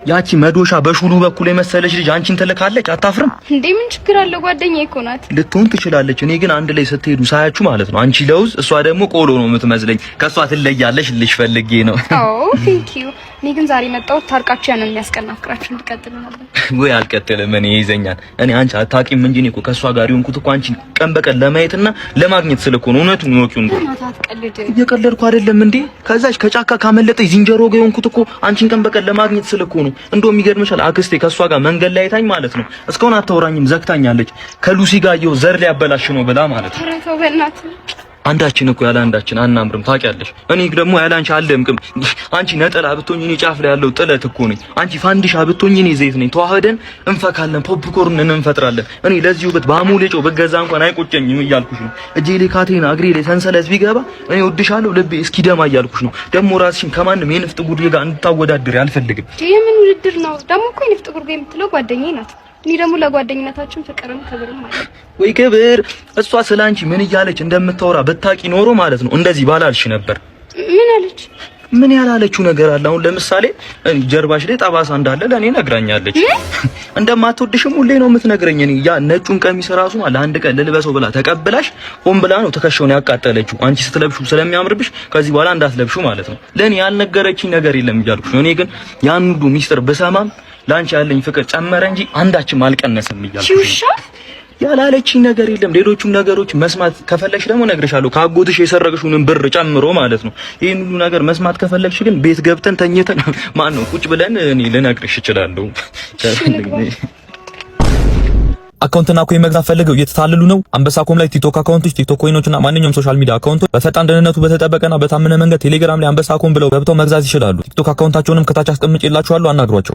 ያቺ መዶሻ በሹሉ በኩል የመሰለች ልጅ አንቺን ትልካለች። አታፍርም እንዴ? ምን ችግር አለ? ጓደኛዬ እኮ ናት። ልትሆን ትችላለች። እኔ ግን አንድ ላይ ስትሄዱ ሳያችሁ ማለት ነው አንቺ ለውዝ እሷ ደግሞ ቆሎ ነው የምትመስለኝ። ከሷ ትለያለሽ ልሽ ፈልጌ ነው። አዎ ቴንክ ዩ። እኔ ግን ዛሬ መጣሁ ታርቃችሁ ያንን የሚያስቀናፍራችሁ እንድትቀጥሉ ነበር። ወይ አልቀጥልም። እኔ ይዘኛል። እኔ አንቺ አታውቂም እንጂ እኔ እኮ ከሷ ጋር ይሆንኩት እኮ አንቺን ቀን በቀን ለማየትና ለማግኘት ስለኮ ነው። እውነቱን ነው ወኪው። እየቀለድኩ አይደለም እንዴ? ከዛች ከጫካ ካመለጠች ዝንጀሮ ጋር ይሆንኩት እኮ አንቺን ቀን በቀን ለማግኘት ስለኮ ነው። እንደውም ይገርምሻል አክስቴ ከሷ ጋር መንገድ ላይ አይታኝ ማለት ነው እስካሁን አታወራኝም፣ ዘግታኛለች። ከሉሲ ጋር ይኸው ዘር ሊያበላሽ ነው ብላ ማለት ነው። ኧረ ተው በእናትህ። አንዳችን እኮ ያለ አንዳችን አናምርም ታውቂያለሽ። እኔ ደግሞ ያለ አንቺ አልደምቅም። አንቺ ነጠላ ብትሆኚ እኔ ጫፍ ላይ ያለው ጥለት እኮ ነኝ። አንቺ ፋንዲሻ ብትሆኚ እኔ ዘይት ነኝ። ተዋህደን እንፈካለን፣ ፖፕኮርን እንፈጥራለን። እኔ ለዚህ ውበት በአሞሌጮ በገዛ እንኳን አይቆጨኝም እያልኩሽ ነው። እጄ ላይ ካቴና እግሬ ላይ ሰንሰለት ቢገባ እኔ ወድሻለሁ ልቤ እስኪደማ እያልኩሽ ነው። ደግሞ ራስሽን ከማንም የንፍጥ ጉድ ጋር እንድታወዳድሪ አልፈልግም። የምን ውድድር ነው ደግሞ? እኮ የንፍጥ ጉድ የምትለው ጓደኛዬ ናት። እኔ ደግሞ ለጓደኝነታችን ፍቅርም ክብርም ማለት ወይ ክብር። እሷ ስላንቺ ምን እያለች እንደምታወራ ብታቂ ኖሮ ማለት ነው እንደዚህ ባላልሽ ነበር። ምን አለች? ምን ያላለችው ነገር አለ? አሁን ለምሳሌ ጀርባሽ ላይ ጠባሳ እንዳለ ለኔ ነግራኛለች። እንደማትወድሽም ሁሌ ነው የምትነግረኝ። እኔ ያ ነጩን ቀሚስ ራሱ ለአንድ ቀን ልልበሰው ብላ ተቀብላሽ ሆን ብላ ነው ትከሻውን ያቃጠለችው። አንቺ ስትለብሹ ስለሚያምርብሽ ከዚህ በኋላ እንዳትለብሹ ማለት ነው። ለኔ ያልነገረችኝ ነገር የለም እያልኩሽ ነው። እኔ ግን ያን ሁሉ ሚስጥር ብሰማም ላንቺ ያለኝ ፍቅር ጨመረ እንጂ አንዳችም አልቀነሰም እያልኩሽ ነው። ያላለችኝ ነገር የለም። ሌሎቹም ነገሮች መስማት ከፈለግሽ ደግሞ እነግርሻለሁ። ካጎትሽ የሰረቅሽውን ብር ጨምሮ ማለት ነው። ይሄን ሁሉ ነገር መስማት ከፈለግሽ ግን ቤት ገብተን ተኝተን ማን ነው ቁጭ ብለን እኔ ልነግርሽ እችላለሁ። አካውንትና ኮይን መግዛት ፈልገው እየተታለሉ ነው። አንበሳ.com ላይ ቲክቶክ አካውንቶች፣ ቲክቶክ ኮይኖችና ማንኛውም ሶሻል ሚዲያ አካውንቶች በፈጣን ደህንነቱ በተጠበቀና በታመነ መንገድ ቴሌግራም ላይ አንበሳ.com ብለው ገብተው መግዛት ይችላሉ። ቲክቶክ አካውንታቸውንም ከታች አስቀምጬላችኋለሁ፣ አናግሯቸው።